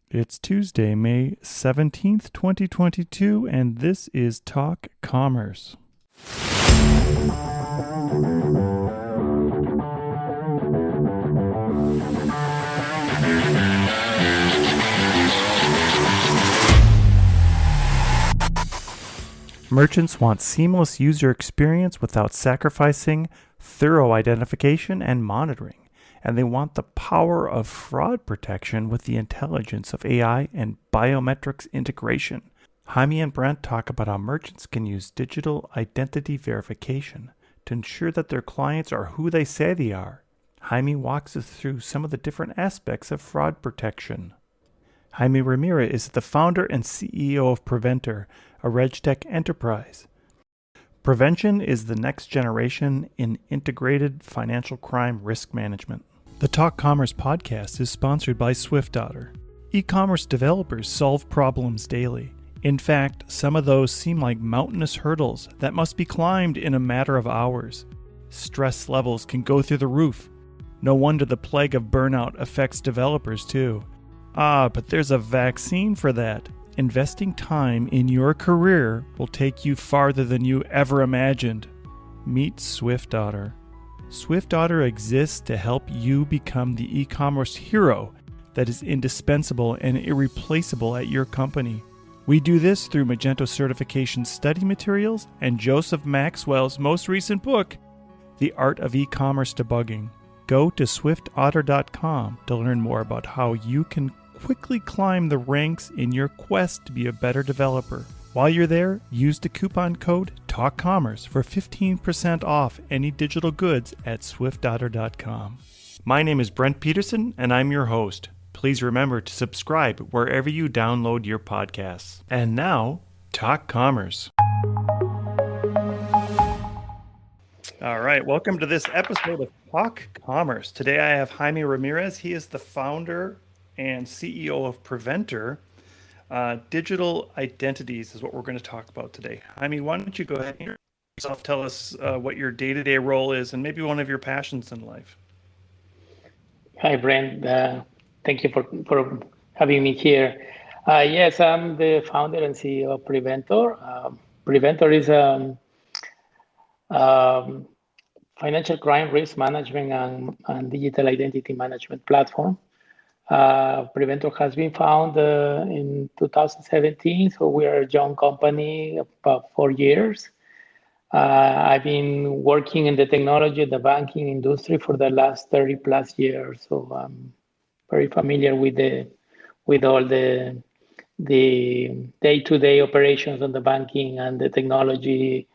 It's Tuesday, May 17th, 2022, and this is Talk Commerce. Merchants want seamless user experience without sacrificing thorough identification and monitoring. And they want the power of fraud protection with the intelligence of AI and biometrics integration. Jaime and Brent talk about how merchants can use digital identity verification to ensure that their clients are who they say they are. Jaime walks us through some of the different aspects of fraud protection. Jaime Ramirez is the founder and CEO of Preventor, a RegTech enterprise. Prevention is the next generation in integrated financial crime risk management. The Talk Commerce podcast is sponsored by SwiftOtter. E-commerce developers solve problems daily. In fact, some of those seem like mountainous hurdles that must be climbed in a matter of hours. Stress levels can go through the roof. No wonder the plague of burnout affects developers too. But there's a vaccine for that. Investing time in your career will take you farther than you ever imagined. Meet SwiftOtter. SwiftOtter exists to help you become the e-commerce hero that is indispensable and irreplaceable at your company. We do this through Magento certification study materials and Joseph Maxwell's most recent book, The Art of E-commerce Debugging. Go to swiftotter.com to learn more about how you can quickly climb the ranks in your quest to be a better developer. While you're there, use the coupon code TALKCommerce for 15% off any digital goods at swiftotter.com. My name is Brent Peterson, and I'm your host. Please remember to subscribe wherever you download your podcasts. And now, Talk Commerce. All right, welcome to this episode of Talk Commerce. Today I have Jaime Ramirez. He is the founder and CEO of Preventor. Digital identities is what we're going to talk about today. Jaime, why don't you go ahead and introduce yourself, tell us what your day-to-day role is and maybe one of your passions in life. Hi, Brent. Thank you for having me here. Yes, I'm the founder and CEO of Preventor. Preventor is a financial crime risk management and digital identity management platform. Preventor has been founded in 2017, so we are a young company, about 4 years. I've been working in the technology, the banking industry for the last 30 plus years, so I'm very familiar with all the day-to-day operations on the banking and the technology,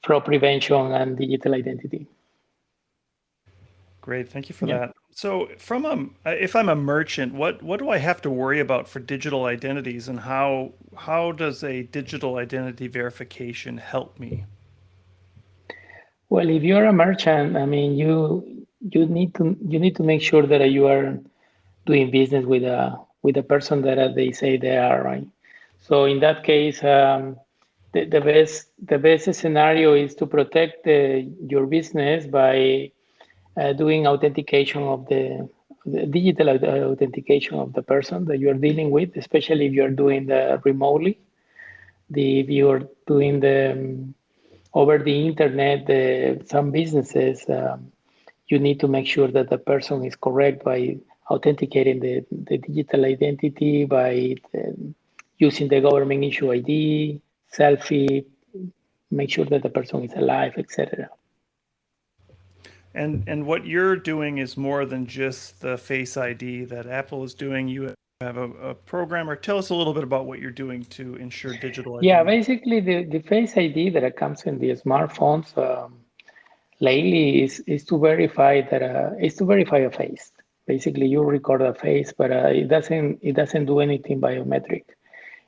fraud prevention, and digital identity. Great, thank you for that. So, if I'm a merchant, what do I have to worry about for digital identities, and how does a digital identity verification help me? Well, if you're a merchant, I mean, you need to make sure that you are doing business with a person that they say they are, right? So in that case, the best scenario is to protect your business by doing authentication of the digital authentication of the person that you are dealing with, especially if you're doing the remotely. If you're doing the over the internet, some businesses, you need to make sure that the person is correct by authenticating the digital identity, by using the government issue ID, selfie, make sure that the person is alive, etc. And what you're doing is more than just the Face ID that Apple is doing. You have a programmer. Tell us a little bit about what you're doing to ensure digital identity. Yeah, basically the Face ID that comes in the smartphones lately is to verify that is to verify a face. Basically, you record a face, but it doesn't do anything biometric.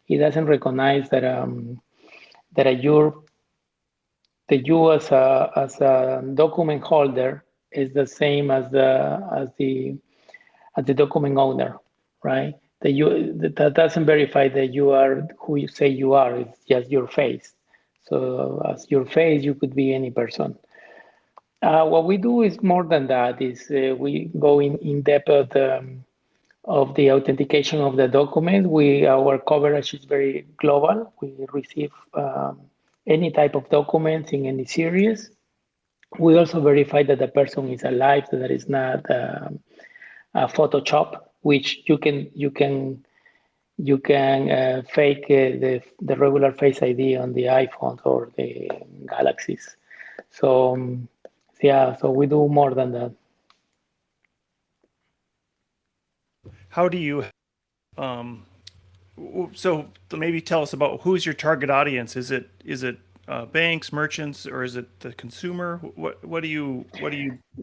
It doesn't recognize that you as a document holder is the same as the document owner, right? That doesn't verify that you are who you say you are. It's just your face. So as your face, you could be any person. What we do is more than that. Is we go in depth of the authentication of the document. Our coverage is very global. We receive any type of documents in any series. We also verify that the person is alive, that there is not a Photoshop, which you can fake the regular Face ID on the iPhones or the Galaxies. So yeah, so we do more than that. How do you so maybe tell us about who's your target audience? Is it banks, merchants, or is it the consumer? What do you?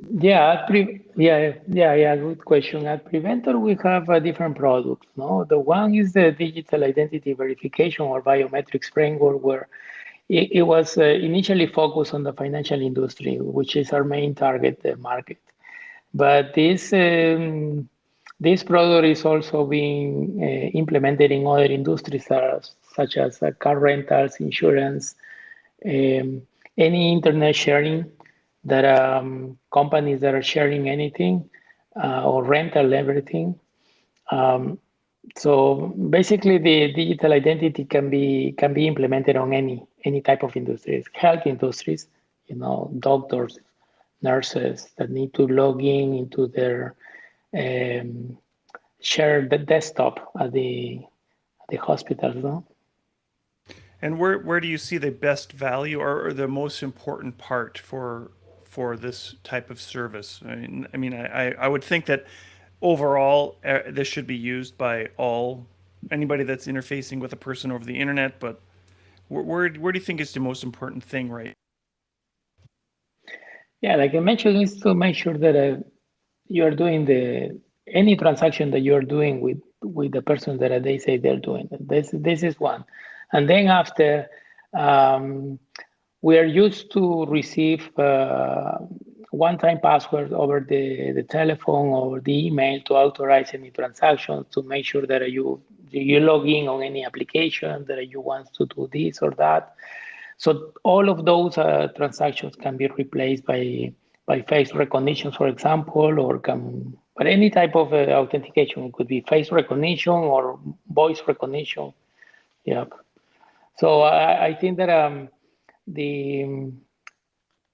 Yeah. Good question. At Preventor, we have different products. No, the one is the digital identity verification or biometrics framework, where it was initially focused on the financial industry, which is our main target market. But this product is also being implemented in other industries such as car rentals, insurance, um, any internet sharing that companies that are sharing anything or rental everything. Um, so basically, the digital identity can be implemented on any type of industries, health industries, doctors, nurses that need to log in into their um, share the desktop at the hospitals, no? And where do you see the best value or the most important part for this type of service? I would think that overall this should be used by anybody that's interfacing with a person over the internet. But where do you think is the most important thing, right? Yeah, like I mentioned, is to make sure that you are doing the any transaction that you are doing with the person that they say they're doing. This is one, and then after um, we are used to receive one-time password over the telephone or the email to authorize any transactions to make sure that you log in on any application that you want to do this or that. So all of those transactions can be replaced by face recognition, for example, but any type of authentication. It could be face recognition or voice recognition. Yeah. So I think that the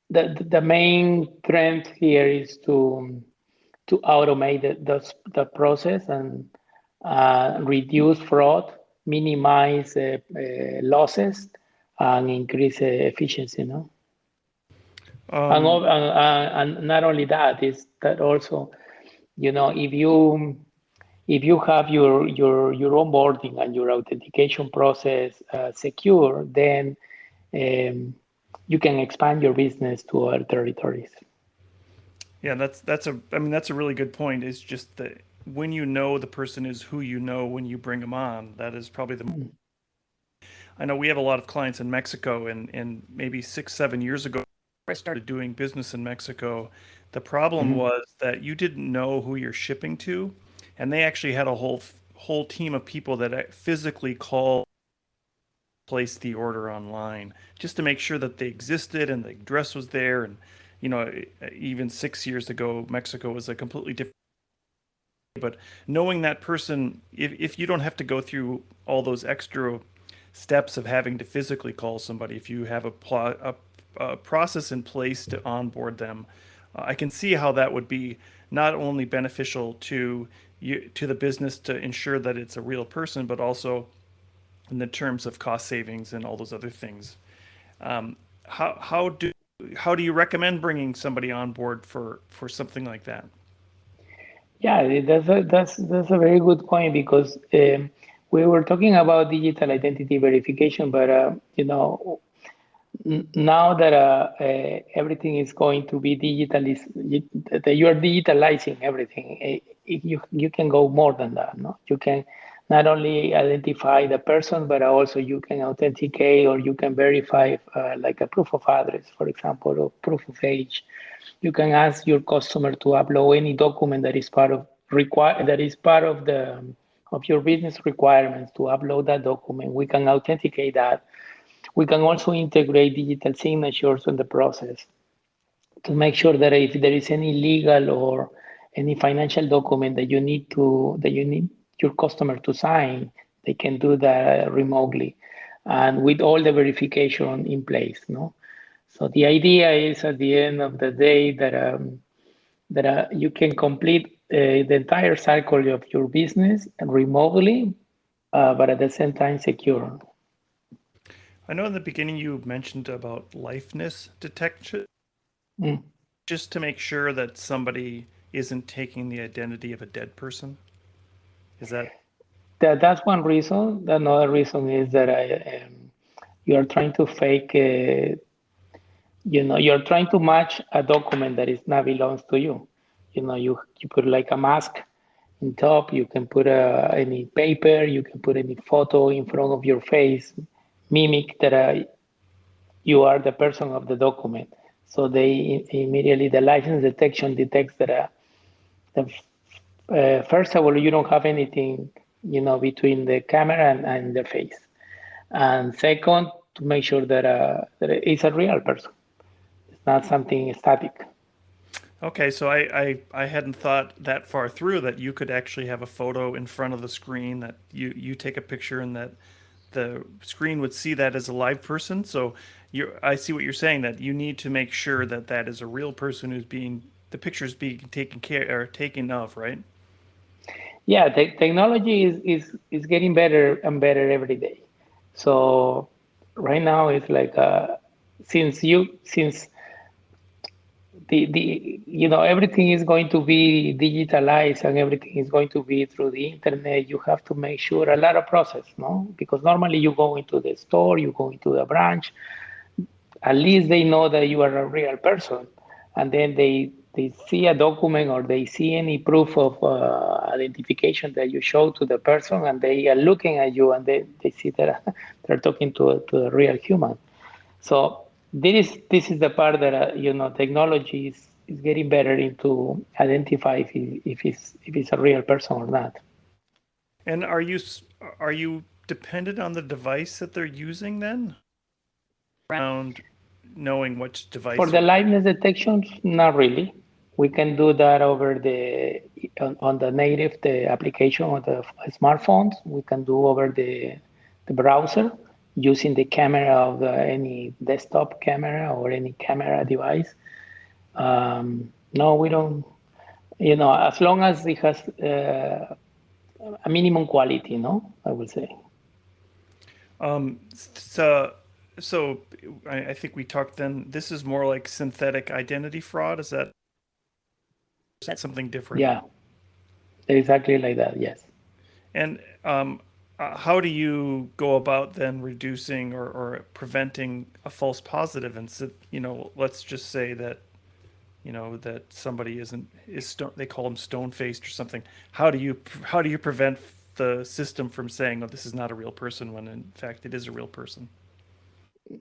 the main trend here is to automate the process and reduce fraud, minimize losses, and increase efficiency. No, and, Um, al- and not only that is that also, if you have your onboarding and your authentication process secure, then um, you can expand your business to other territories. yeah, that's a really good point. It's just that when you know the person is who you know when you bring them on, that is probably the. I know we have a lot of clients in Mexico, and maybe 6, 7 years ago, I started doing business in Mexico. The problem Mhm. was that you didn't know who you're shipping to, and they actually had a whole team of people that physically called, place the order online just to make sure that they existed and the address was there. And even 6 years ago, Mexico was a completely different. But knowing that person, if you don't have to go through all those extra steps of having to physically call somebody, if you have a process in place to onboard them, I can see how that would be not only beneficial to you, to the business, to ensure that it's a real person, but also in the terms of cost savings and all those other things. Um, how how do how do you recommend bringing somebody on board for something like that? Yeah, that's a very good point because we were talking about digital identity verification, but now that everything is going to be digital, that you are digitalizing everything, you can go more than that. No, you can not only identify the person, but also you can authenticate or you can verify, like a proof of address, for example, or proof of age. You can ask your customer to upload any document that is part of the of your business requirements to upload that document. We can authenticate that. We can also integrate digital signatures in the process to make sure that if there is any legal or any financial document that you need your customer to sign, they can do that remotely and with all the verification in place. No, so the idea is at the end of the day that you can complete the entire cycle of your business remotely, but at the same time secure. I know in the beginning you mentioned about liveness detection, Mm. just to make sure that somebody isn't taking the identity of a dead person. Is that That's one reason. Another reason is that you are trying to fake. You're trying to match a document that is not belongs to you. You put like a mask in top. You can put any paper. You can put any photo in front of your face, mimic that you are the person of the document. So they immediately the license detection detects that first of all you don't have anything between the camera and the face, and second to make sure that it's a real person, it's not something static. okay? So I hadn't thought that far through that you could actually have a photo in front of the screen that you take a picture and that the screen would see that as a live person. So I see what you're saying, that you need to make sure that that is a real person who's being the picture's being taken care or taken of, right? Yeah, technology is getting better and better every day. So right now it's like since the everything is going to be digitalized and everything is going to be through the internet, you have to make sure a lot of process, no, because normally you go into the store, you go into the branch, at least they know that you are a real person, and then they see a document or they see any proof of identification that you show to the person, and they are looking at you and they see that they're talking to a real human. So this is the part that technology is getting better into identify if it's a real person or not. And are you dependent on the device that they're using then? Around knowing which For device the or liveness detections, not really. We can do that over on the native the application on the smartphones. We can do over the browser using the camera of any desktop camera or any camera device. No, we don't. As long as it has a minimum quality, no, I will say. so I think we talked then. This is more like synthetic identity fraud. Is that something different? Yeah, exactly like that. Yes. And how do you go about then reducing or preventing a false positive? And so, let's just say that that somebody is stone, they call them stone faced or something. How do you prevent the system from saying, oh, this is not a real person, when in fact it is a real person?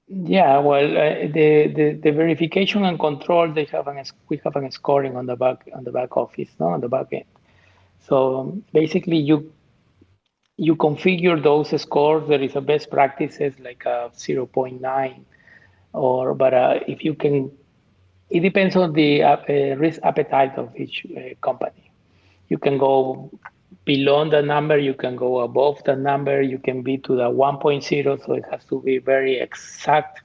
Yeah, well, the verification and control we have an scoring on the back office, no, on the back end. So basically, you configure those scores. There is a best practices like a 0.9, or but if you can, it depends on the risk appetite of each company. You can go below the number, you can go above the number, you can be to the 1.0, so it has to be very exact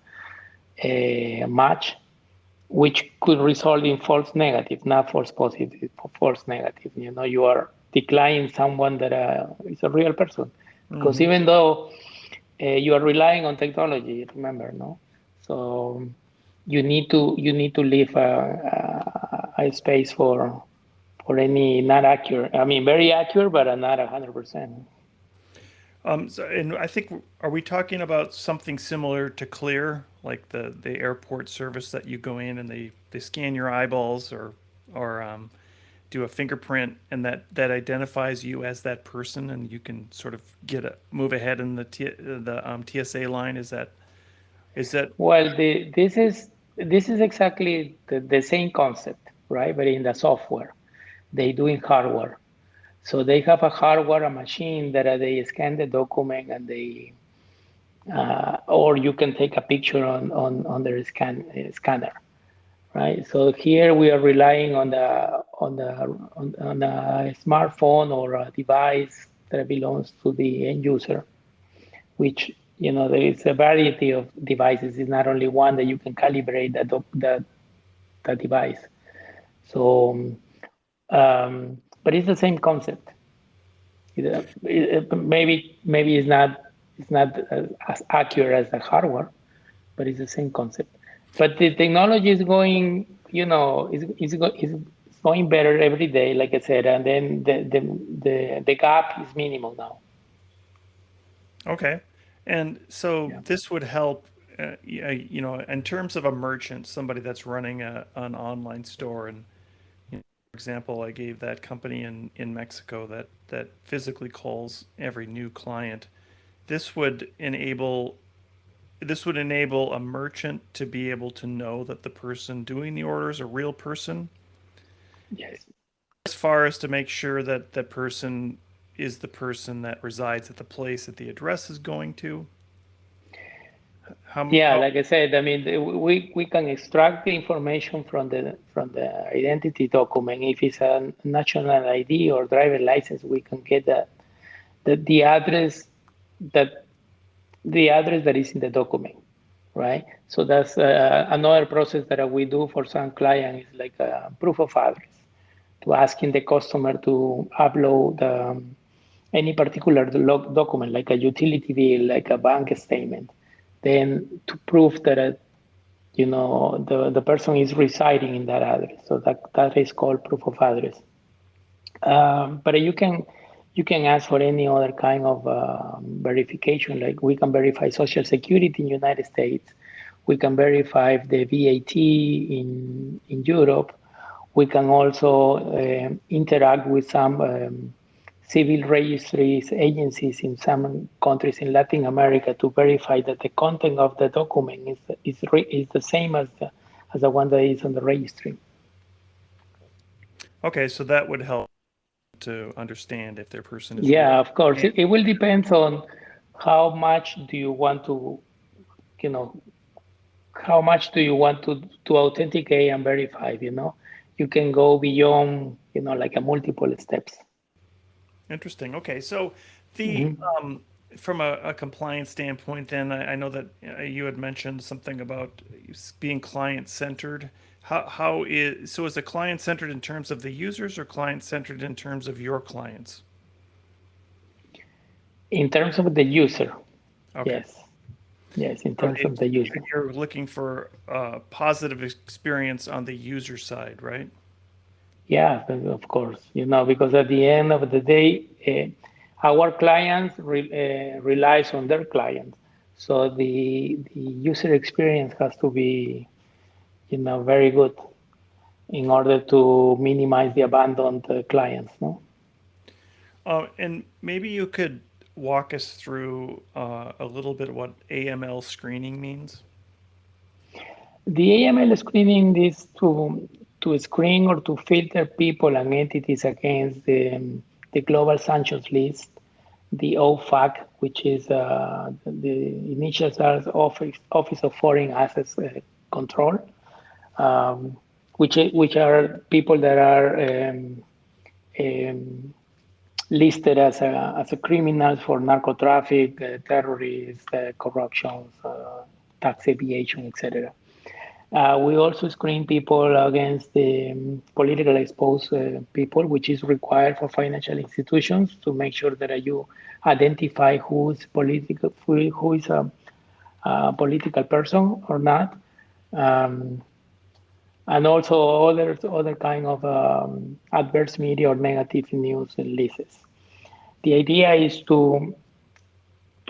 match, which could result in false negative, not false positive, false negative. You are declining someone that is a real person, because Mm-hmm. even though you are relying on technology, remember, no, so you need to leave a space for any not accurate. I mean, very accurate, but not 100%. And I think, are we talking about something similar to Clear, like the airport service that you go in and they scan your eyeballs or do a fingerprint, and that identifies you as that person, and you can sort of move ahead in the TSA line. Is that Well, this is exactly the same concept, right? But in the software, they do in hardware. So they have a hardware, a machine that they scan the document and or you can take a picture on their scanner, right? So here we are relying on a smartphone or a device that belongs to the end user, which there is a variety of devices. It's not only one that you can calibrate that device. So, but it's the same concept. Maybe it's not as accurate as the hardware, but it's the same concept. But the technology is going, is going better every day, like I said, and then the gap is minimal now. Okay. And so Yeah. this would help, in terms of a merchant, somebody that's running an online store. And for example, I gave that company in Mexico that physically calls every new client. This would enable this would enable a merchant to be able to know that the person doing the order is a real person, Yes. as far as to make sure that that person is the person that resides at the place that the address is going to. Yeah, How like I said, I mean, we can extract the information from the identity document. If it's a national ID or driver license, we can get the address that that is in the document, right? So that's another process that we do for some clients, is like a proof of address, to asking the customer to upload any particular document, like a utility bill, like a bank statement, then to prove that the person is residing in that address. So that is called proof of address. But you can ask for any other kind of verification. Like we can verify Social Security in United States. We can verify the VAT in Europe. We can also interact with some civil registries agencies in some countries in Latin America to verify that the content of the document is the same as the one that is on the registry. Okay, so that would help to understand if their person is real. Yeah, of course. And It will depend on how much do you want to, you know, how much do you want to authenticate and verify. You can go beyond, like a multiple steps. interesting. Okay, so the Mhm. from a compliance standpoint, then I know that you had mentioned something about being client centered. Is it client centered in terms of the users or client centered in terms of your clients? In terms of the user, Okay. yes. Yes, in So terms of the user. you're looking for a positive experience on the user side, right? Yeah, of course, because at the end of the day, our clients relies on their clients. So the user experience has to be, very good in order to minimize the abandoned clients, no? And maybe you could walk us through a little bit what AML screening means. The AML screening is to screen or to filter people and entities against the global sanctions list, the OFAC, which is the initials are Office of Foreign Assets Control, um, which are people that are um, listed as a criminals for narco traffic, terrorists, corruption, tax evasion, etc. We also screen people against the political exposed people, which is required for financial institutions to make sure that you identify who is a political person or not, um, and also other kind of adverse media or negative news lists. The idea is to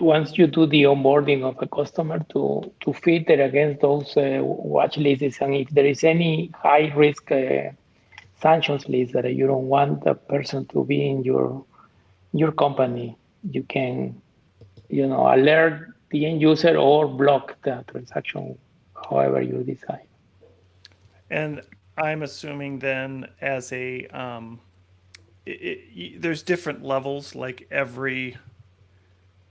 once you do the onboarding of a customer to filter against those watch lists, and if there is any high risk sanctions list that you don't want the person to be in your company, you can alert the end user or block the transaction, however you decide. And I'm assuming then, as there's different levels. Like every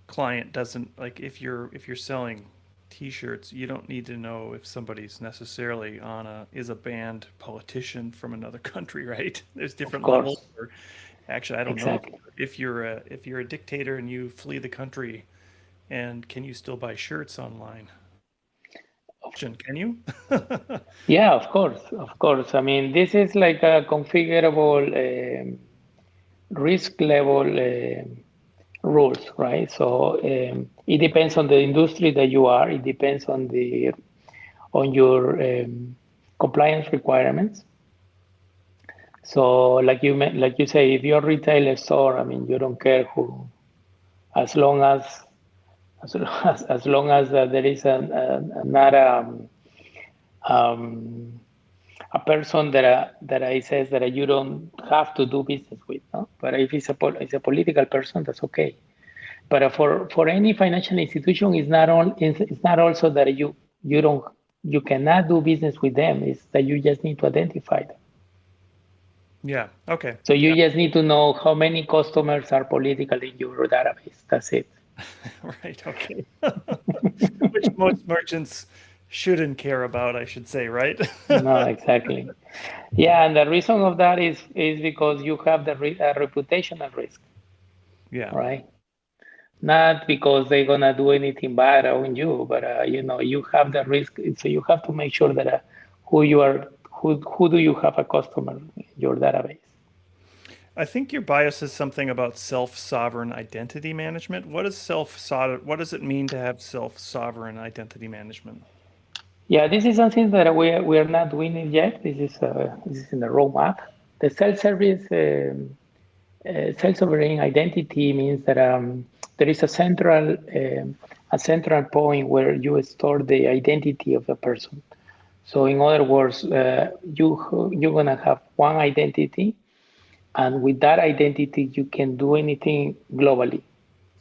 client doesn't like if you're selling. T-shirts, you don't need to know if somebody's necessarily is a banned politician from another country, right? There's Of different levels. course, Or actually, I don't know exactly. if you're a dictator and you flee the country, and can you still buy shirts online? Can you? Yeah, of course, of course. I mean, this is like a configurable risk level rules, right? So it depends on the industry that you are. It depends on your compliance requirements. So, like you say, if you're a retailer store, I mean, you don't care who, as long as as long as there is not um, a person that I says that you don't have to do business with, no? But if it's a political person, that's okay. But for any financial institution, it's not also that you don't you cannot do business with them. It's that you just need to identify them. Yeah. Okay. So Yeah. you just need to know how many customers are political in your database. That's it. Right. Okay. Which most merchants shouldn't care about, I should say, right? No, exactly. Yeah, and the reason of that is because you have the reputational risk, Yeah. right? Not because they're gonna do anything bad on you, but you have the risk. So you have to make sure that who you are, who do you have a customer in your database? I think your bio says something about self-sovereign identity management. What does it mean to have self-sovereign identity management? Yeah, this is something that we are not doing it yet. This is in the roadmap. The self-service self-sovereign identity means that there is a central point where you store the identity of the person. So, in other words, you're gonna have one identity, and with that identity, you can do anything globally.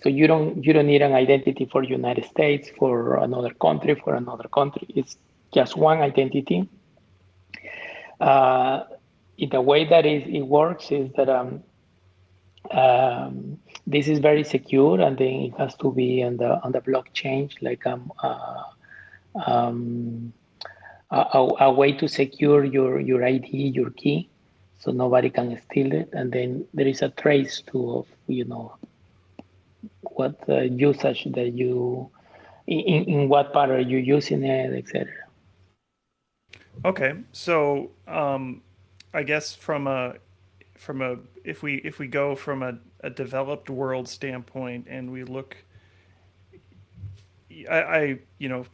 So you don't need an identity for United States, for another country, for another country. It's just one identity. Uh, in the way that it works is that this is very secure, and then it has to be on the blockchain, like a way to secure your ID, your key, so nobody can steal it. And then there is a trace to of what usage that in what part are you using it, etc. Okay, so I guess from a if we go from a developed world standpoint and we look,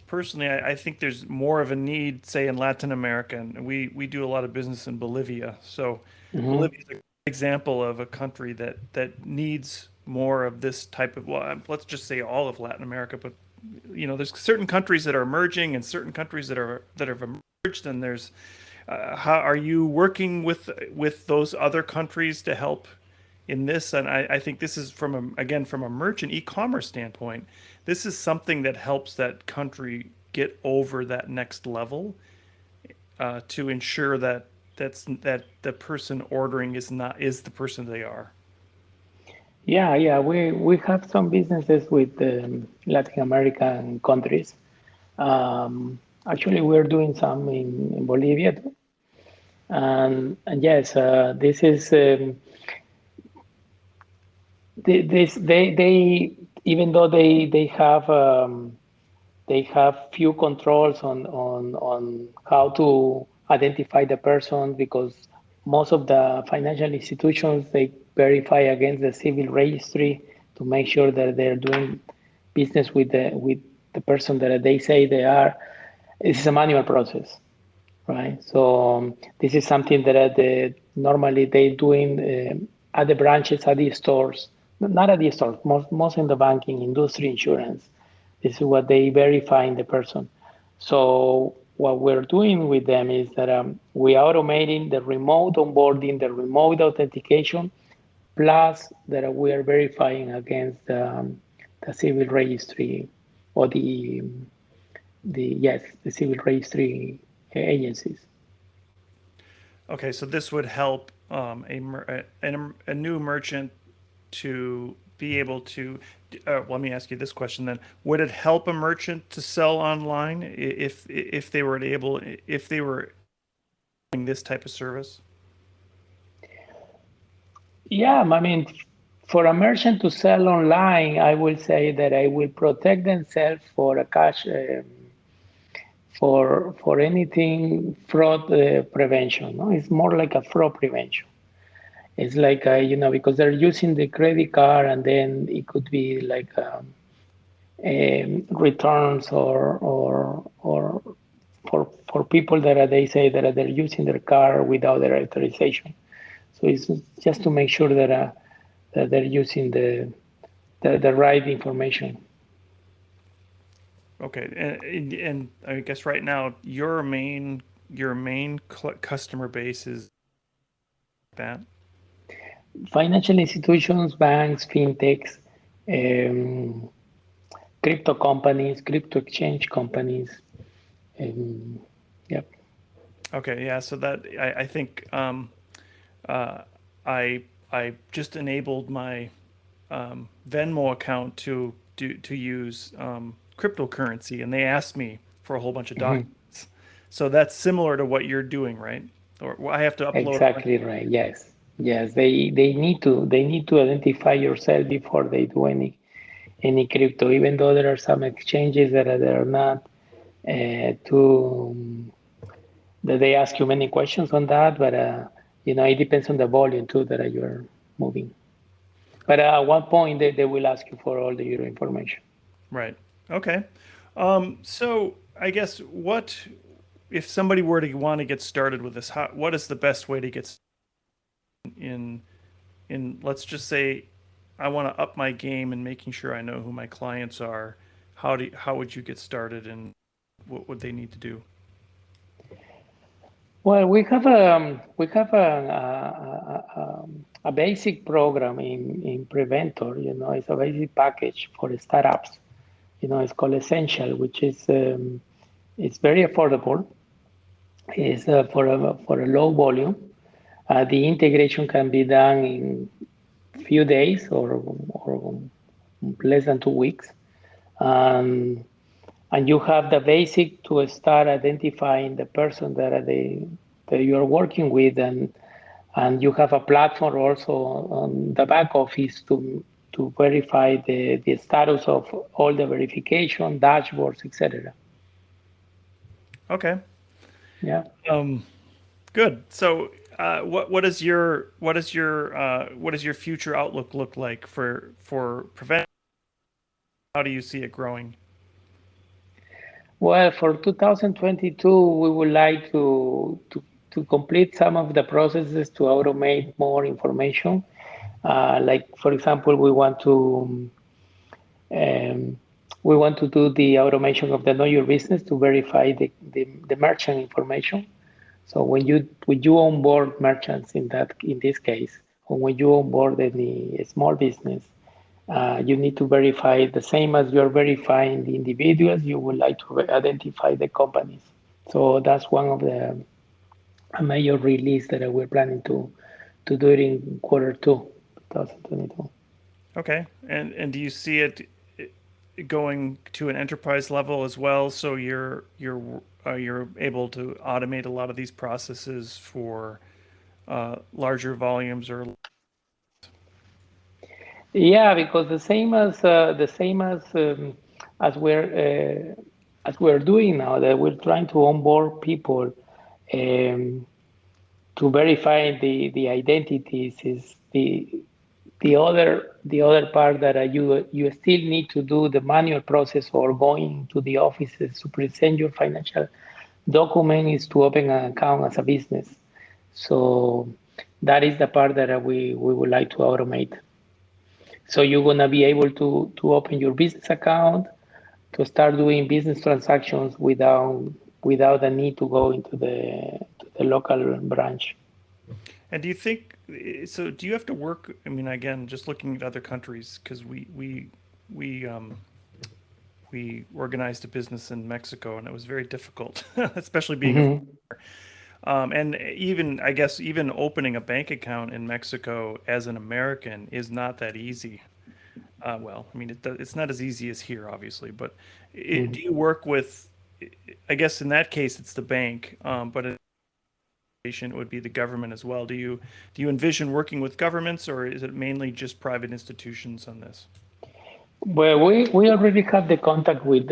personally, I think there's more of a need, say, in Latin America, and we do a lot of business in Bolivia. So Mm-hmm. Bolivia is a great example of a country that needs more of this type of, well, let's just say all of Latin America, but there's certain countries that are emerging and certain countries that have emerged, and there's how are you working with those other countries to help in this? And I think this is again from a merchant e-commerce standpoint, this is something that helps that country get over that next level, to ensure that the person ordering is the person they are. Yeah. We have some businesses with Latin American countries. Actually, we're doing some in Bolivia too. And yes, this is they even though they have few controls on how to identify the person, because most of the financial institutions they verify against the civil registry to make sure that they're doing business with the person that they say they are. This is a manual process, right? So this is something that normally they doing at the branches, at the stores, not at the stores, most in the banking industry, insurance. This is what they verify in the person. So what we're doing with them is that we are automating the remote onboarding, the remote authentication, plus that we are verifying against the civil registry or the civil registry agencies. Okay, so this would help a new merchant to be able to? Let me ask you this question then: would it help a merchant to sell online if they were able if they were doing this type of service? Yeah, I mean, for a merchant to sell online, I will say that I will protect themselves for a cash for anything fraud prevention. No, it's more like a fraud prevention. It's like because they're using the credit card, and then it could be like returns or for people that they say that they're using their car without their authorization. So it's just to make sure that they're using the right information. Okay, and I guess right now your main customer base is that. Financial institutions, banks, fintechs, um, crypto companies, crypto exchange companies. Um, yep. Okay, yeah. So that I think uh, I just enabled my Venmo account to use cryptocurrency, and they asked me for a whole bunch of Mhm. documents. So that's similar to what you're doing, right? Or I have to upload a bunch. Exactly right. Yes. Yes. They need to identify yourself before they do any crypto. Even though there are some exchanges that are not too that they ask you many questions on that, but it depends on the volume too that you're moving. But at one point, they will ask you for all the your information. Right. Okay. So I guess what if somebody were to want to get started with this? What is the best way to get in in let's just say I want to up my game and making sure I know who my clients are. How would you get started and what would they need to do? Well, we have a basic program in Preventor. It's a basic package for startups. It's called Essential, which is it's very affordable. It's for a low volume. The integration can be done in few days or less than 2 weeks. Um, and you have the basic to start identifying the person that you're working with, and you have a platform also on the back office to verify the status of all the verification dashboards, etc. Okay. Yeah. Good. So what does your future outlook look like for prevent? How do you see it growing? Well, for 2022, we would like to complete some of the processes to automate more information. Like, for example, um, we want to do the automation of the Know Your Business to verify the merchant information. So when you onboard merchants in this case, or when you onboard any small business, you need to verify the same as you're verifying the individuals. You would like to identify the companies. So that's one of the a major release that we're planning to do it in quarter two, 2022. Okay. And do you see it going to an enterprise level as well? So you're able to automate a lot of these processes for larger volumes or Yeah, because the same as we're doing now, that we're trying to onboard people um, to verify the identities is the other part that you still need to do the manual process or going to the offices to present your financial document is to open an account as a business. So that is the part that we would like to automate. So you're gonna be able to open your business account to start doing business transactions without the need to go into the local branch. And do you think so? Do you have to work? I mean, again, just looking at other countries, because we we organized a business in Mexico, and it was very difficult, especially being a Mhm. and even I guess even opening a bank account in Mexico as an American is not that easy. Well, I mean, it's not as easy as here, obviously, but Mhm. do you work with, I guess in that case, it's the bank, but in it would be the government as well. Do you envision working with governments, or is it mainly just private institutions on this? Well, we already have the contact with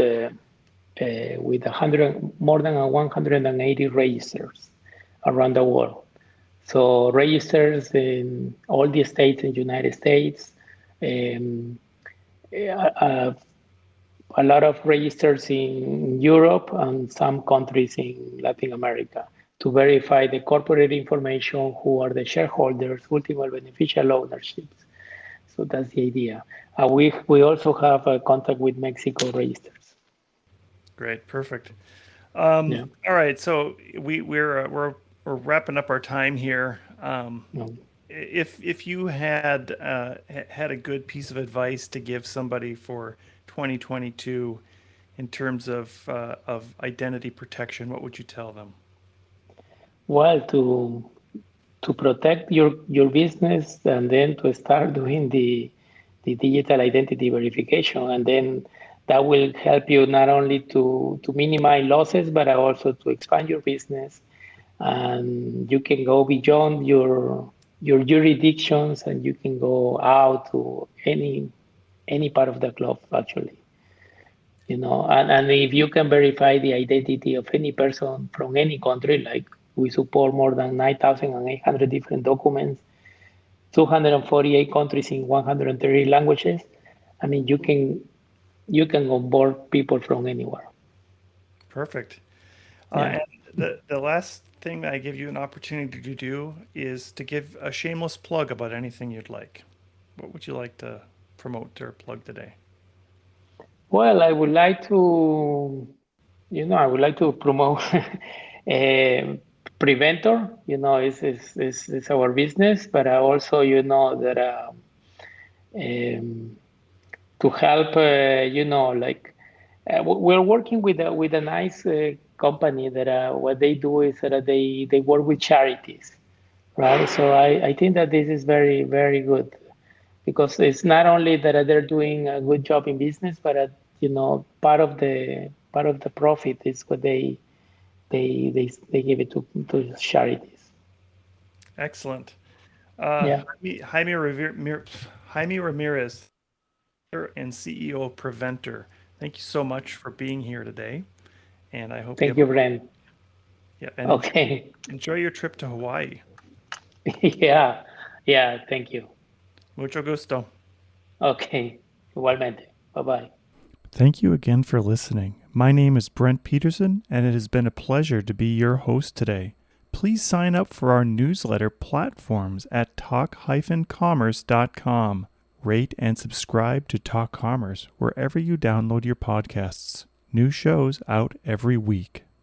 100 more than 180 registers around the world. So registers in all the states in the United States, um, a, a lot of registers in Europe and some countries in Latin America to verify the corporate information, who are the shareholders, ultimate beneficial ownerships. So that's the idea. We also have a contact with Mexico registers. Great, perfect. Yeah. All right, so we're wrapping up our time here. No. If you had a good piece of advice to give somebody for 2022 in terms of identity protection, what would you tell them? Well, to protect your business and then to start doing the digital identity verification, and then that will help you not only to minimize losses but also to expand your business, and you can go beyond your jurisdictions and you can go out to any part of the globe actually, and if you can verify the identity of any person from any country, like we support more than 9,800 different documents, 248 countries in 130 languages. I mean, you can onboard people from anywhere. Perfect. Yeah. And the last thing I give you an opportunity to do is to give a shameless plug about anything you'd like. What would you like to promote or plug today? Well, I would like to promote Preventor. Is our business, but I also, that um, to help, like we're working with a nice company that what they do is that they work with charities, right? So I think that this is very, very good because it's not only that they're doing a good job in business, but part of the profit is what they give it to charities. Excellent. Yeah. Jaime Ramirez, and CEO of Preventor. Thank you so much for being here today, and I hope you Thank have you, Brent. yeah, and Okay. enjoy your trip to Hawaii. Yeah. Yeah. Thank you. Mucho gusto. Okay. Igualmente. Bye bye. Thank you again for listening. My name is Brent Peterson, and it has been a pleasure to be your host today. Please sign up for our newsletter platforms at talk-commerce.com. Rate and subscribe to Talk Commerce wherever you download your podcasts. New shows out every week.